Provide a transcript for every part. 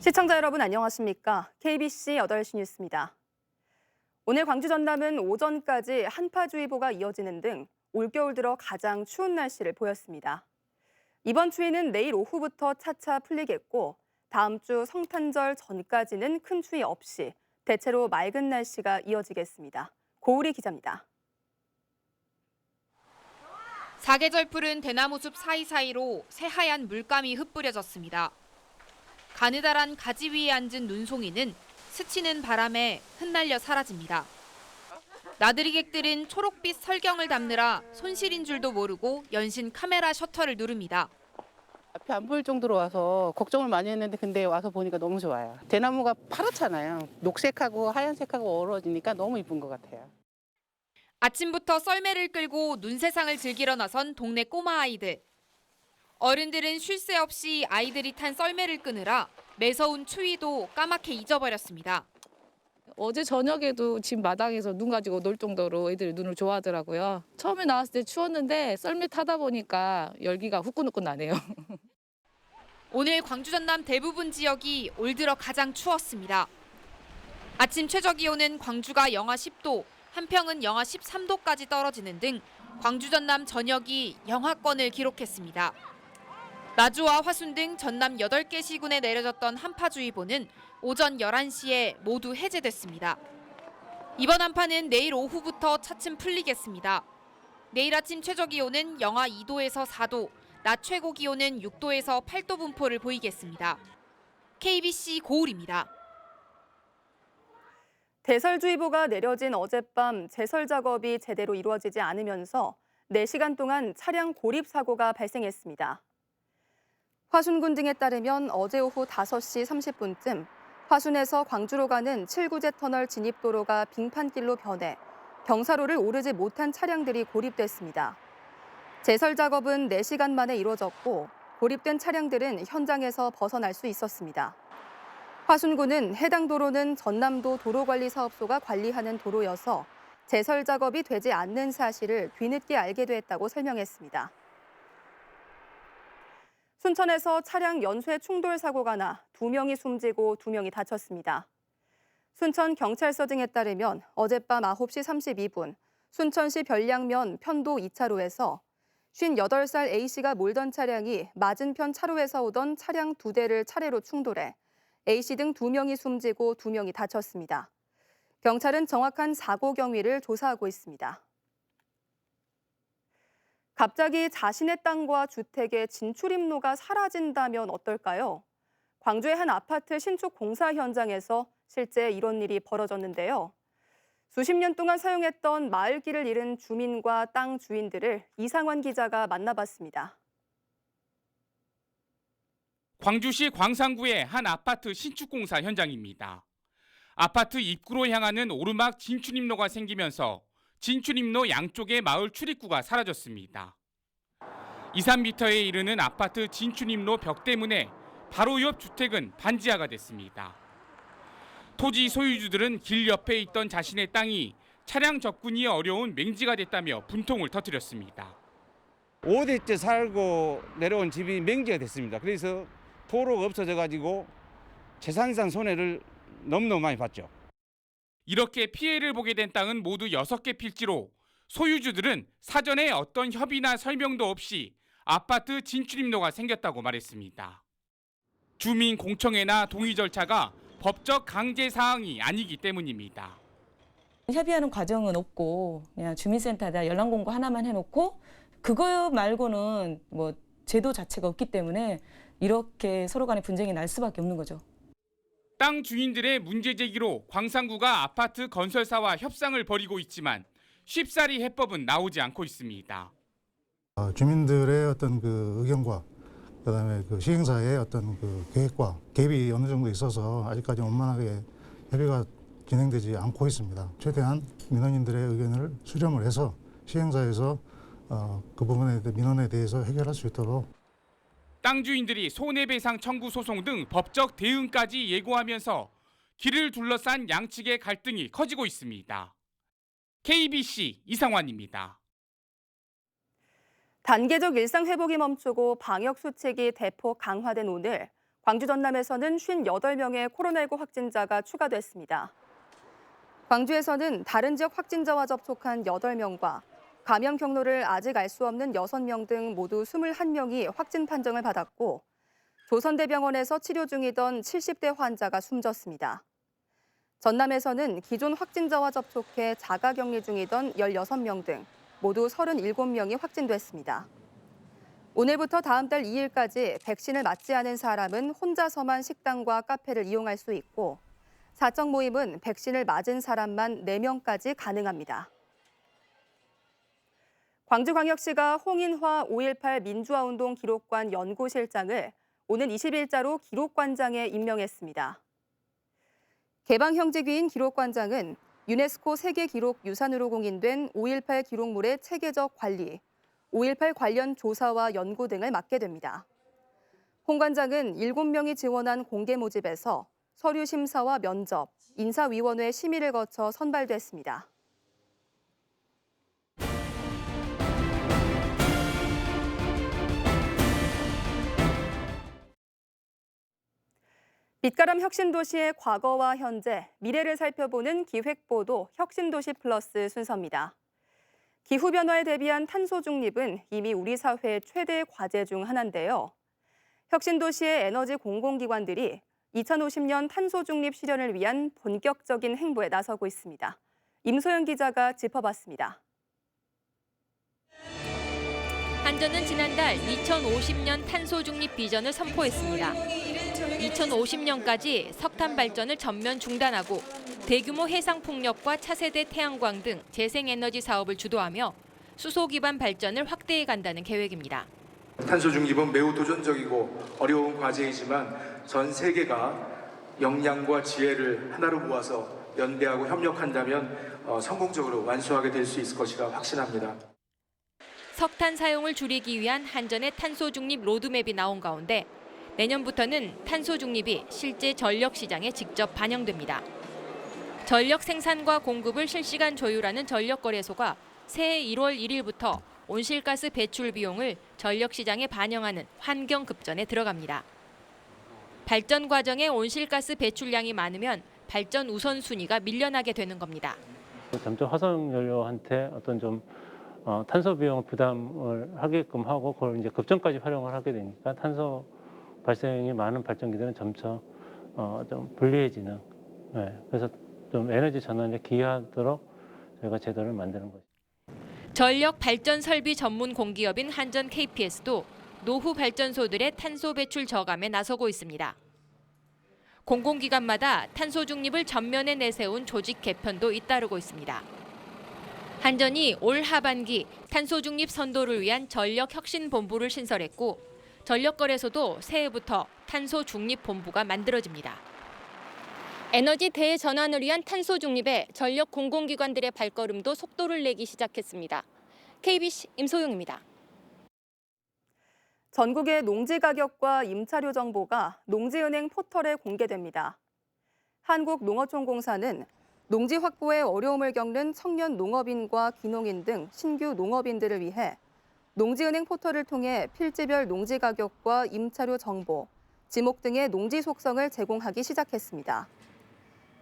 시청자 여러분 안녕하십니까? KBC 8시 뉴스입니다. 오늘 광주 전남은 오전까지 한파주의보가 이어지는 등 올겨울 들어 가장 추운 날씨를 보였습니다. 이번 추위는 내일 오후부터 차차 풀리겠고 다음 주 성탄절 전까지는 큰 추위 없이 대체로 맑은 날씨가 이어지겠습니다. 고우리 기자입니다. 사계절 푸른 대나무숲 사이사이로 새하얀 물감이 흩뿌려졌습니다. 가느다란 가지 위에 앉은 눈송이는 스치는 바람에 흩날려 사라집니다. 나들이객들은 초록빛 설경을 담느라 손실인 줄도 모르고 연신 카메라 셔터를 누릅니다. 앞이 안 보일 정도로 와서 걱정을 많이 했는데 근데 와서 보니까 너무 좋아요. 대나무가 파랗잖아요. 녹색하고 하얀색하고 어우러지니까 너무 이쁜 것 같아요. 아침부터 썰매를 끌고 눈 세상을 즐기러 나선 동네 꼬마 아이들. 어른들은 쉴 새 없이 아이들이 탄 썰매를 끄느라 매서운 추위도 까맣게 잊어버렸습니다. 어제 저녁에도 집 마당에서 눈 가지고 놀 정도로 애들이 눈을 좋아하더라고요. 처음에 나왔을 때 추웠는데 썰매 타다 보니까 열기가 후끈후끈 나네요. 오늘 광주 전남 대부분 지역이 올 들어 가장 추웠습니다. 아침 최저기온은 광주가 영하 10도, 한평은 영하 13도까지 떨어지는 등 광주 전남 전역이 영하권을 기록했습니다. 나주와 화순 등 전남 8개 시군에 내려졌던 한파주의보는 오전 11시에 모두 해제됐습니다. 이번 한파는 내일 오후부터 차츰 풀리겠습니다. 내일 아침 최저기온은 영하 2도에서 4도, 낮 최고기온은 6도에서 8도 분포를 보이겠습니다. KBC 고울입니다. 대설주의보가 내려진 어젯밤 제설 작업이 제대로 이루어지지 않으면서 4시간 동안 차량 고립 사고가 발생했습니다. 화순군 등에 따르면 어제 오후 5시 30분쯤 화순에서 광주로 가는 7구제 터널 진입도로가 빙판길로 변해 경사로를 오르지 못한 차량들이 고립됐습니다. 제설 작업은 4시간 만에 이루어졌고 고립된 차량들은 현장에서 벗어날 수 있었습니다. 화순군은 해당 도로는 전남도 도로관리사업소가 관리하는 도로여서 제설 작업이 되지 않는 사실을 뒤늦게 알게 됐다고 설명했습니다. 순천에서 차량 연쇄 충돌 사고가 나 2명이 숨지고 2명이 다쳤습니다. 순천 경찰서 등에 따르면 어젯밤 9시 32분 순천시 별량면 편도 2차로에서 58살 A씨가 몰던 차량이 맞은편 차로에서 오던 차량 2대를 차례로 충돌해 A씨 등 2명이 숨지고 2명이 다쳤습니다. 경찰은 정확한 사고 경위를 조사하고 있습니다. 갑자기 자신의 땅과 주택의 진출입로가 사라진다면 어떨까요? 광주의 한 아파트 신축 공사 현장에서 실제 이런 일이 벌어졌는데요. 수십 년 동안 사용했던 마을길을 잃은 주민과 땅 주인들을 이상환 기자가 만나봤습니다. 광주시 광산구의 한 아파트 신축 공사 현장입니다. 아파트 입구로 향하는 오르막 진출입로가 생기면서 진출입로 양쪽의 마을 출입구가 사라졌습니다. 2, 3m에 이르는 아파트 진출입로 벽 때문에 바로 옆 주택은 반지하가 됐습니다. 토지 소유주들은 길 옆에 있던 자신의 땅이 차량 접근이 어려운 맹지가 됐다며 분통을 터뜨렸습니다. 5대째 살고 내려온 집이 맹지가 됐습니다. 그래서 도로가 없어져가지고 재산상 손해를 너무너무 많이 봤죠. 이렇게 피해를 보게 된 땅은 모두 6개 필지로 소유주들은 사전에 어떤 협의나 설명도 없이 아파트 진출입로가 생겼다고 말했습니다. 주민 공청회나 동의 절차가 법적 강제 사항이 아니기 때문입니다. 협의하는 과정은 없고 그냥 주민센터에다 연락 공고 하나만 해놓고 그거 말고는 뭐 제도 자체가 없기 때문에 이렇게 서로 간에 분쟁이 날 수밖에 없는 거죠. 땅 주인들의 문제 제기로 광산구가 아파트 건설사와 협상을 벌이고 있지만 쉽사리 해법은 나오지 않고 있습니다. 주민들의 어떤 그 의견과 그다음에 그 시행사의 어떤 그 계획과 갭이 어느 정도 있어서 아직까지 원만하게 협의가 진행되지 않고 있습니다. 최대한 민원인들의 의견을 수렴을 해서 시행사에서 그 부분에 민원에 대해서 해결할 수 있도록. 땅 주인들이 손해배상 청구 소송 등 법적 대응까지 예고하면서 길을 둘러싼 양측의 갈등이 커지고 있습니다. KBC 이상환입니다. 단계적 일상 회복이 멈추고 방역 수칙이 대폭 강화된 오늘 광주 전남에서는 58명의 코로나19 확진자가 추가됐습니다. 광주에서는 다른 지역 확진자와 접촉한 8명과 감염 경로를 아직 알 수 없는 6명 등 모두 21명이 확진 판정을 받았고 조선대병원에서 치료 중이던 70대 환자가 숨졌습니다. 전남에서는 기존 확진자와 접촉해 자가격리 중이던 16명 등 모두 37명이 확진됐습니다. 오늘부터 다음 달 2일까지 백신을 맞지 않은 사람은 혼자서만 식당과 카페를 이용할 수 있고 사적 모임은 백신을 맞은 사람만 4명까지 가능합니다. 광주광역시가 홍인화 5.18 민주화운동 기록관 연구실장을 오는 20일자로 기록관장에 임명했습니다. 개방형제기인 기록관장은 유네스코 세계기록유산으로 공인된 5.18 기록물의 체계적 관리, 5.18 관련 조사와 연구 등을 맡게 됩니다. 홍 관장은 7명이 지원한 공개 모집에서 서류 심사와 면접, 인사위원회 심의를 거쳐 선발됐습니다. 빛가람 혁신도시의 과거와 현재, 미래를 살펴보는 기획보도 혁신도시 플러스 순서입니다. 기후변화에 대비한 탄소 중립은 이미 우리 사회의 최대 과제 중 하나인데요. 혁신도시의 에너지 공공기관들이 2050년 탄소 중립 실현을 위한 본격적인 행보에 나서고 있습니다. 임소연 기자가 짚어봤습니다. 한전은 지난달 2050년 탄소 중립 비전을 선포했습니다. 2050년까지 석탄 발전을 전면 중단하고 대규모 해상 풍력과 차세대 태양광 등 재생에너지 사업을 주도하며 수소 기반 발전을 확대해 간다는 계획입니다. 탄소 중립은 매우 도전적이고 어려운 과제이지만 전 세계가 역량과 지혜를 하나로 모아서 연대하고 협력한다면 성공적으로 완수하게 될 수 있을 것이라 확신합니다. 석탄 사용을 줄이기 위한 한전의 탄소 중립 로드맵이 나온 가운데 내년부터는 탄소 중립이 실제 전력 시장에 직접 반영됩니다. 전력 생산과 공급을 실시간 조율하는 전력거래소가 새해 1월 1일부터 온실가스 배출 비용을 전력 시장에 반영하는 환경급전에 들어갑니다. 발전 과정에 온실가스 배출량이 많으면 발전 우선순위가 밀려나게 되는 겁니다. 점점 화석연료한테 어떤 좀 탄소 비용 부담을 하게끔 하고 그걸 이제 급전까지 활용을 하게 되니까 탄소 발생이 많은 발전기들은 점차 좀 불리해지는, 그래서 좀 에너지 전환에 기여하도록 저희가 제도를 만드는 거죠. 전력 발전 설비 전문 공기업인 한전 KPS도 노후 발전소들의 탄소 배출 저감에 나서고 있습니다. 공공기관마다 탄소 중립을 전면에 내세운 조직 개편도 잇따르고 있습니다. 한전이 올 하반기 탄소 중립 선도를 위한 전력 혁신 본부를 신설했고 전력거래소도 새해부터 탄소 중립 본부가 만들어집니다. 에너지 대전환을 위한 탄소 중립에 전력 공공기관들의 발걸음도 속도를 내기 시작했습니다. KBC 임소영입니다. 전국의 농지 가격과 임차료 정보가 농지은행 포털에 공개됩니다. 한국농어촌공사는 농지 확보에 어려움을 겪는 청년 농업인과 귀농인 등 신규 농업인들을 위해 농지은행 포털을 통해 필지별 농지 가격과 임차료 정보, 지목 등의 농지 속성을 제공하기 시작했습니다.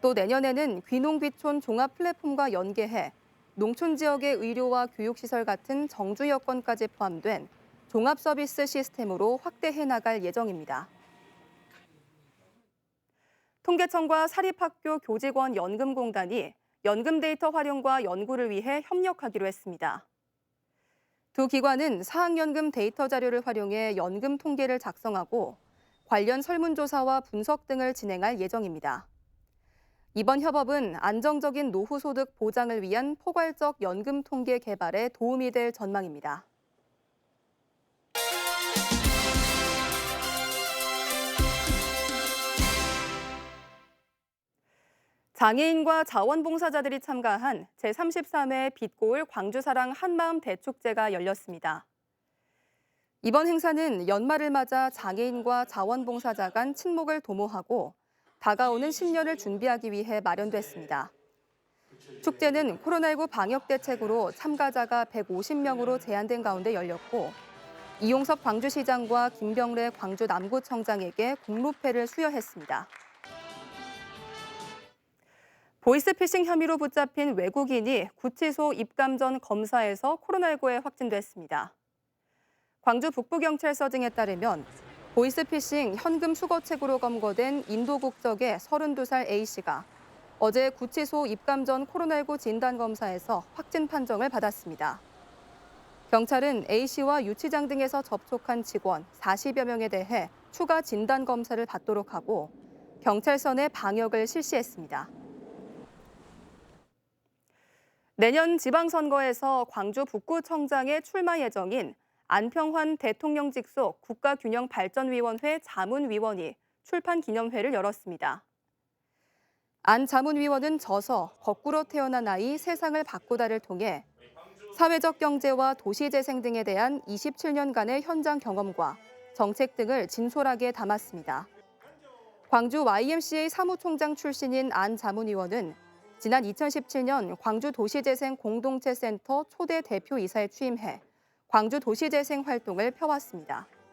또 내년에는 귀농귀촌 종합 플랫폼과 연계해 농촌 지역의 의료와 교육시설 같은 정주 여건까지 포함된 종합 서비스 시스템으로 확대해 나갈 예정입니다. 통계청과 사립학교 교직원 연금공단이 연금 데이터 활용과 연구를 위해 협력하기로 했습니다. 두 기관은 사학연금 데이터 자료를 활용해 연금 통계를 작성하고 관련 설문조사와 분석 등을 진행할 예정입니다. 이번 협업은 안정적인 노후 소득 보장을 위한 포괄적 연금 통계 개발에 도움이 될 전망입니다. 장애인과 자원봉사자들이 참가한 제33회 빛고울 광주사랑 한마음 대축제가 열렸습니다. 이번 행사는 연말을 맞아 장애인과 자원봉사자 간 친목을 도모하고 다가오는 신년을 준비하기 위해 마련됐습니다. 축제는 코로나19 방역 대책으로 참가자가 150명으로 제한된 가운데 열렸고 이용섭 광주시장과 김병래 광주 남구청장에게 공로패를 수여했습니다. 보이스피싱 혐의로 붙잡힌 외국인이 구치소 입감 전 검사에서 코로나19에 확진됐습니다. 광주 북부경찰서 등에 따르면 보이스피싱 현금 수거책으로 검거된 인도 국적의 32살 A씨가 어제 구치소 입감 전 코로나19 진단검사에서 확진 판정을 받았습니다. 경찰은 A씨와 유치장 등에서 접촉한 직원 40여 명에 대해 추가 진단검사를 받도록 하고 경찰서 내 방역을 실시했습니다. 내년 지방선거에서 광주 북구청장에 출마 예정인 안평환 대통령 직속 국가균형발전위원회 자문위원이 출판 기념회를 열었습니다. 안 자문위원은 저서 거꾸로 태어난 아이 세상을 바꾸다를 통해 사회적 경제와 도시재생 등에 대한 27년간의 현장 경험과 정책 등을 진솔하게 담았습니다. 광주 YMCA 사무총장 출신인 안 자문위원은 지난 2017년 광주 도시재생 공동체센터 초대 대표이사에 취임해 광주 도시재생 활동을 펴왔습니다.